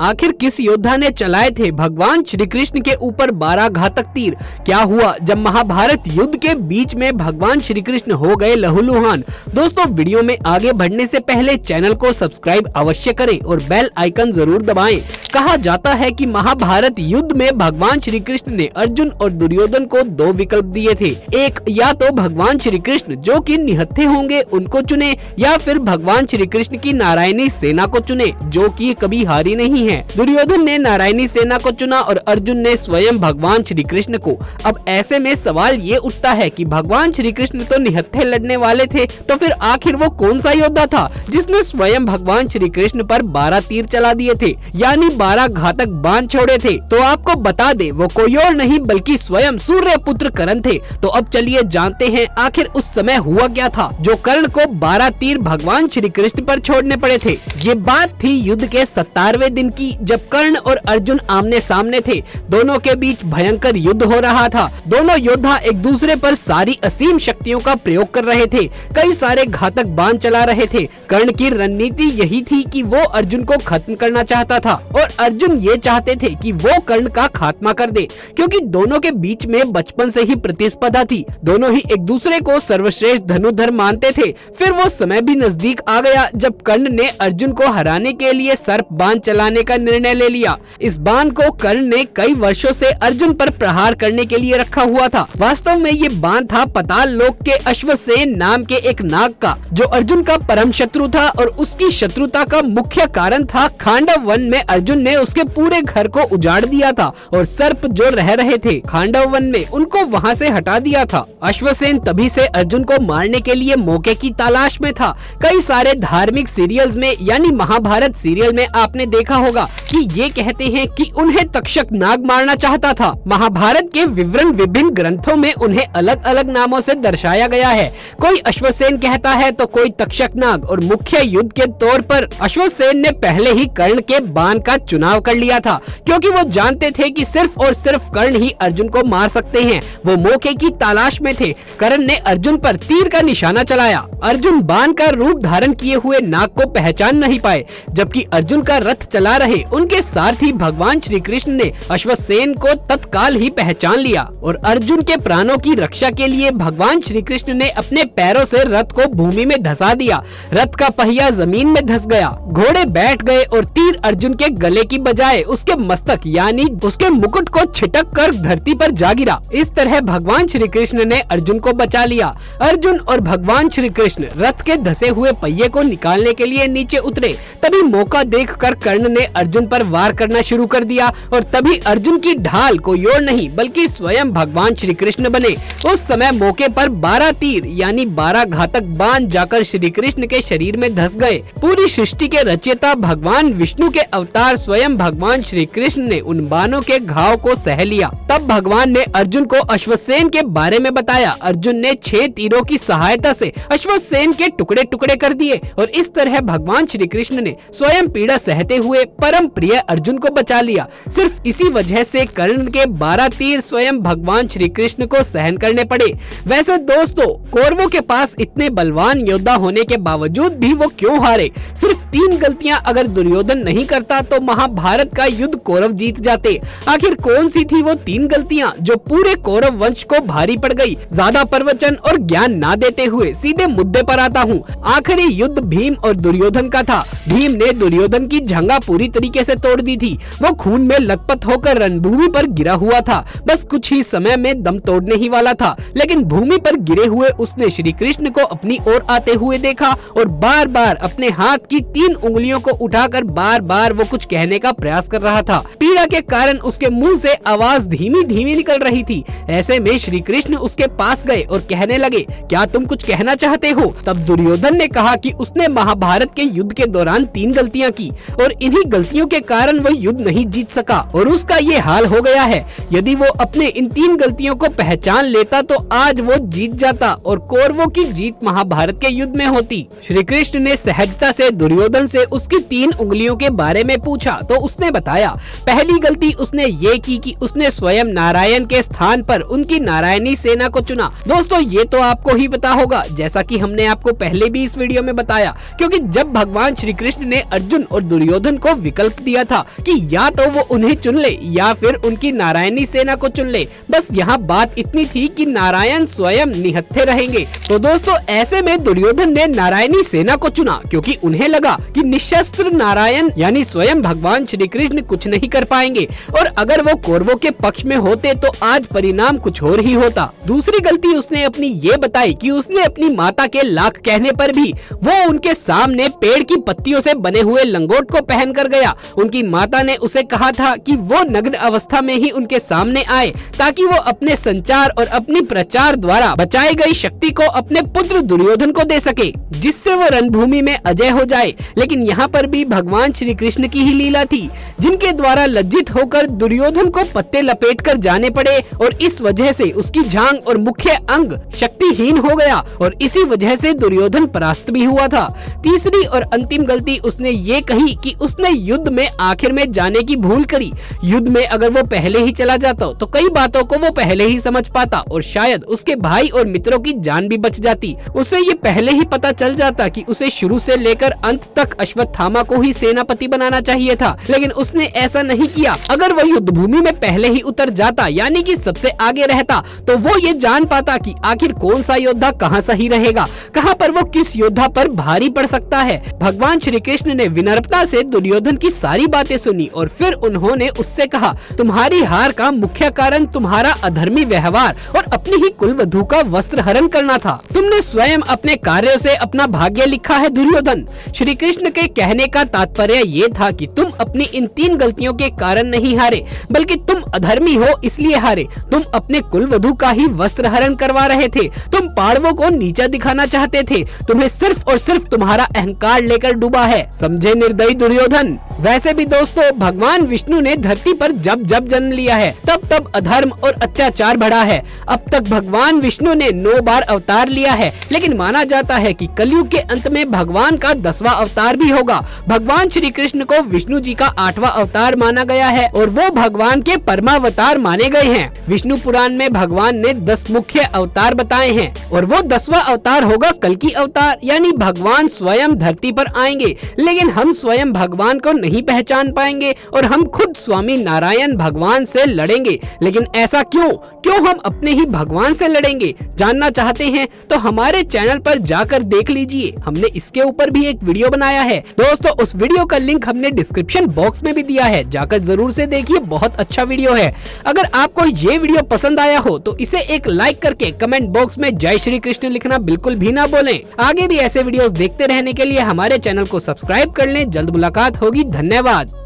आखिर किस योद्धा ने चलाए थे भगवान श्री कृष्ण के ऊपर 12 घातक तीर? क्या हुआ जब महाभारत युद्ध के बीच में भगवान श्री कृष्ण हो गए लहूलुहान? दोस्तों, वीडियो में आगे बढ़ने से पहले चैनल को सब्सक्राइब अवश्य करें और बेल आइकन जरूर दबाएं। कहा जाता है कि महाभारत युद्ध में भगवान श्री कृष्ण ने अर्जुन और दुर्योधन को 2 विकल्प दिए थे। एक, या तो भगवान श्री कृष्ण जो कि निहत्थे होंगे उनको चुने, या फिर भगवान श्री कृष्ण की नारायणी सेना को चुने जो कि कभी हारी नहीं है। दुर्योधन ने नारायणी सेना को चुना और अर्जुन ने स्वयं भगवान श्री कृष्ण को। अब ऐसे में सवाल ये उठता है कि भगवान श्री कृष्ण तो निहत्थे लड़ने वाले थे, तो फिर आखिर वो कौन सा योद्धा था जिसने स्वयं भगवान श्री कृष्ण पर 12 तीर चला दिए थे, यानी 12 घातक बाण छोड़े थे? तो आपको बता दे, वो कोई और नहीं बल्कि स्वयं सूर्य पुत्र कर्ण थे। तो अब चलिए जानते हैं आखिर उस समय हुआ क्या था जो कर्ण को 12 तीर भगवान श्री कृष्ण पर छोड़ने पड़े थे। ये बात थी युद्ध के 17वें दिन की, जब कर्ण और अर्जुन आमने सामने थे। दोनों के बीच भयंकर युद्ध हो रहा था। दोनों योद्धा एक दूसरे पर सारी असीम शक्तियों का प्रयोग कर रहे थे, कई सारे घातक बाण चला रहे थे। कर्ण की रणनीति यही थी कि वो अर्जुन को खत्म करना चाहता था और अर्जुन ये चाहते थे कि वो कर्ण का खात्मा कर दे, क्योंकि दोनों के बीच में बचपन से ही प्रतिस्पर्धा थी। दोनों ही एक दूसरे को सर्वश्रेष्ठ धनुर्धर मानते थे। फिर वो समय भी नजदीक आ गया जब कर्ण ने अर्जुन को हराने के लिए सर्प बाण चलाने का निर्णय ले लिया। इस बाण को कर्ण ने कई वर्षों से अर्जुन पर प्रहार करने के लिए रखा हुआ था। वास्तव में ये बाण था पाताल लोक के अश्वसेन नाम के एक नाग का, जो अर्जुन का परम शत्रु था और उसकी शत्रुता का मुख्य कारण था खांडव वन में अर्जुन ने उसके पूरे घर को उजाड़ दिया था और सर्प जो रह रहे थे खांडव वन में उनको वहाँ से हटा दिया था। अश्वसेन तभी से अर्जुन को मारने के लिए मौके की तलाश में था। कई सारे धार्मिक सीरियल्स में यानी महाभारत सीरियल में आपने देखा होगा कि ये कहते हैं कि उन्हें तक्षक नाग मारना चाहता था। महाभारत के विवरण विभिन्न ग्रंथों में उन्हें अलग अलग नामों से दर्शाया गया है। कोई अश्वसेन कहता है तो कोई तक्षक नाग। और मुख्य युद्ध के तौर पर अश्वसेन ने पहले ही कर्ण के बाण का चुनाव कर लिया था, क्योंकि वो जानते थे कि सिर्फ और सिर्फ कर्ण ही अर्जुन को मार सकते हैं। वो मौके की तलाश में थे। कर्ण ने अर्जुन पर तीर का निशाना चलाया। अर्जुन बाण का रूप धारण किए हुए नाग को पहचान नहीं पाए, जबकि अर्जुन का रथ चला रहे उनके सारथी भगवान श्री कृष्ण ने अश्वसेन को तत्काल ही पहचान लिया और अर्जुन के प्राणों की रक्षा के लिए भगवान श्री कृष्ण ने अपने पैरों से रथ को भूमि में धंसा दिया। रथ का पहिया जमीन में धंस गया, घोड़े बैठ गए और तीर अर्जुन के गले की बजाय उसके मस्तक यानी उसके मुकुट को छिटक कर धरती पर जा गिरा। इस तरह भगवान श्री कृष्ण ने अर्जुन को बचा लिया। अर्जुन और भगवान श्री कृष्ण रथ के धंसे हुए पहिए को निकालने के लिए नीचे उतरे। तभी मौका देखकर कर्ण ने अर्जुन पर वार करना शुरू कर दिया और तभी अर्जुन की ढाल कोई और नहीं बल्कि स्वयं भगवान श्री कृष्ण बने। उस समय मौके पर 12 तीर यानी 12 घातक बाण जाकर श्री कृष्ण के शरीर में धंस गए। पूरी सृष्टि के रचयिता भगवान विष्णु के अवतार स्वयं भगवान श्री कृष्ण ने उन बाणों के घाव को सह लिया। तब भगवान ने अर्जुन को अश्वसेन के बारे में बताया। अर्जुन ने 6 तीरों की सहायता से अश्वसेन के टुकड़े टुकड़े कर दिए और इस तरह भगवान श्री कृष्ण ने स्वयं पीड़ा सहते हुए परम प्रिय अर्जुन को बचा लिया। सिर्फ इसी वजह से कर्ण के 12 तीर स्वयं भगवान श्री कृष्ण को सहन करने पड़े। वैसे दोस्तों, कौरवों के पास इतने बलवान योद्धा होने के बावजूद भी वो क्यों हारे? सिर्फ 3 गलतियां अगर दुर्योधन नहीं करता तो महाभारत का युद्ध कौरव जीत जाते। आखिर कौन सी थी वो 3 गलतियां जो पूरे कौरव वंश को भारी पड़ गई? ज्यादा प्रवचन और ज्ञान ना देते हुए सीधे मुद्दे पर आता हूँ। आखिरी युद्ध भीम और दुर्योधन का था। भीम ने दुर्योधन की जंगा पूरी तरीके से तोड़ दी थी। वो खून में लथपथ होकर रणभूमि पर गिरा हुआ था। बस कुछ ही समय में दम तोड़ने ही वाला था, लेकिन भूमि पर गिरे हुए उसने श्री कृष्ण को अपनी ओर आते हुए देखा और बार बार अपने हाथ की 3 उंगलियों को उठाकर बार बार वो कुछ कहने का प्रयास कर रहा था। पीड़ा के कारण उसके मुंह से आवाज धीमी धीमी निकल रही थी। ऐसे में श्री कृष्ण उसके पास गए और कहने लगे, क्या तुम कुछ कहना चाहते हो? तब दुर्योधन ने कहा कि उसने महाभारत के युद्ध के दौरान 3 गलतियां की और इन्हीं गलतियों के कारण वो युद्ध नहीं जीत सका और उसका ये हाल हो गया है। यदि वो अपने इन 3 गलतियों को पहचान लेता तो आज वो जीत जाता और कौरवों की जीत महाभारत के युद्ध में होती। श्री कृष्ण ने सहजता से दुर्योधन से उसकी 3 उंगलियों के बारे में पूछा पूछा तो उसने बताया पहली गलती उसने ये की कि उसने स्वयं नारायण के स्थान पर उनकी नारायणी सेना को चुना। दोस्तों ये तो आपको ही पता होगा, जैसा कि हमने आपको पहले भी इस वीडियो में बताया, क्योंकि जब भगवान श्री कृष्ण ने अर्जुन और दुर्योधन को विकल्प दिया था कि या तो वो उन्हें चुन ले या फिर उनकी नारायणी सेना को चुन ले, बस यहाँ बात इतनी थी कि नारायण स्वयं निहत्थे रहेंगे। तो दोस्तों ऐसे में दुर्योधन ने नारायणी सेना को चुना, क्योंकि उन्हें लगा कि निशस्त्र नारायण यानी स्वयं भगवान श्री कृष्ण कुछ नहीं कर पाएंगे, और अगर वो कौरवों के पक्ष में होते तो आज परिणाम कुछ और ही होता। दूसरी गलती उसने अपनी ये बताई कि उसने अपनी माता के लाख कहने पर भी वो उनके सामने पेड़ की पत्तियों से बने हुए लंगोट को पहन कर गया। उनकी माता ने उसे कहा था कि वो नग्न अवस्था में ही उनके सामने आए ताकि वो अपने संचार और अपनी प्रचार द्वारा बचाई गई शक्ति को अपने पुत्र दुर्योधन को दे सके, जिससे वो रणभूमि में अजय हो जाए। लेकिन यहाँ पर भी भगवान श्री कृष्ण की ही लीला थी, जिनके द्वारा लज्जित होकर दुर्योधन को पत्ते लपेटकर जाने पड़े और इस वजह से उसकी जांघ और मुख्य अंग शक्तिहीन हो गया और इसी वजह से दुर्योधन परास्त भी हुआ था। तीसरी और अंतिम गलती उसने ये कही कि उसने युद्ध में आखिर में जाने की भूल करी। युद्ध में अगर वो पहले ही चला जाता तो कई बातों को वो पहले ही समझ पाता और शायद उसके भाई और मित्रों की जान भी बच जाती। उसे ये पहले ही पता चल जाता कि उसे शुरू से लेकर अंत तक अश्वत्थामा को ही सेनापति बनाना चाहिए था, लेकिन उसने ऐसा नहीं किया। अगर वो युद्ध भूमि में पहले ही उतर जाता यानी कि सबसे आगे रहता तो वो ये जान पाता कि आखिर कौन सा योद्धा कहाँ सही रहेगा, कहाँ पर वो किस योद्धा पर भारी पड़ सकता है। भगवान श्री कृष्ण ने विनम्रता से दुर्योधन की सारी बातें सुनी और फिर उन्होंने उससे कहा, तुम्हारी हार का मुख्य कारण तुम्हारा अधर्मी व्यवहार और अपनी ही कुलवधू का वस्त्र हरण करना था। तुमने स्वयं अपने कार्यों से अपना भाग्य लिखा है दुर्योधन। श्री कृष्ण के कहने का तात्पर्य ये था कि तुम अपनी इन 3 गलतियों के कारण नहीं हारे, बल्कि तुम अधर्मी हो इसलिए हारे। तुम अपने कुलवधू का ही वस्त्र हरण करवा रहे थे, तुम पांडवों को नीचा दिखाना चाहते थे, तुम्हें सिर्फ और सिर्फ तुम्हारा अहंकार लेकर डूबा है। समझे निर्दयी दुर्योधन। वैसे भी दोस्तों भगवान विष्णु ने धरती पर जब जब जन्म लिया है तब तब अधर्म और अत्याचार बढ़ा है। अब तक भगवान विष्णु ने 9 बार अवतार लिया है, लेकिन माना जाता है कि कलयुग के अंत में भगवान का 10वां अवतार भी होगा। भगवान श्री कृष्ण को विष्णु जी का 8वां अवतार माना गया है और वो भगवान के परमावतार माने गए हैं। विष्णु पुराण में भगवान ने 10 मुख्य अवतार बताए हैं और वो 10वां अवतार होगा कल्कि अवतार, यानी भगवान स्वयं धरती पर आएंगे, लेकिन हम स्वयं भगवान को नहीं पहचान पाएंगे और हम खुद स्वामी नारायण भगवान से लड़ेंगे। लेकिन ऐसा क्यों हम अपने ही भगवान से लड़ेंगे? जानना चाहते हैं तो हमारे चैनल पर जाकर देख लीजिए, हमने इसके ऊपर भी एक वीडियो बनाया है। दोस्तों उस वीडियो का लिंक हमने डिस्क्रिप्शन बॉक्स में भी दिया है, जाकर जरूर से देखिए, बहुत अच्छा वीडियो है। अगर आपको ये वीडियो पसंद आया हो तो इसे एक लाइक करके कमेंट बॉक्स में जय श्री कृष्ण लिखना बिल्कुल भी ना भूलें। आगे भी ऐसे वीडियोस देखते रहने के लिए हमारे चैनल को सब्सक्राइब कर लें। जल्द मुलाकात होगी, धन्यवाद।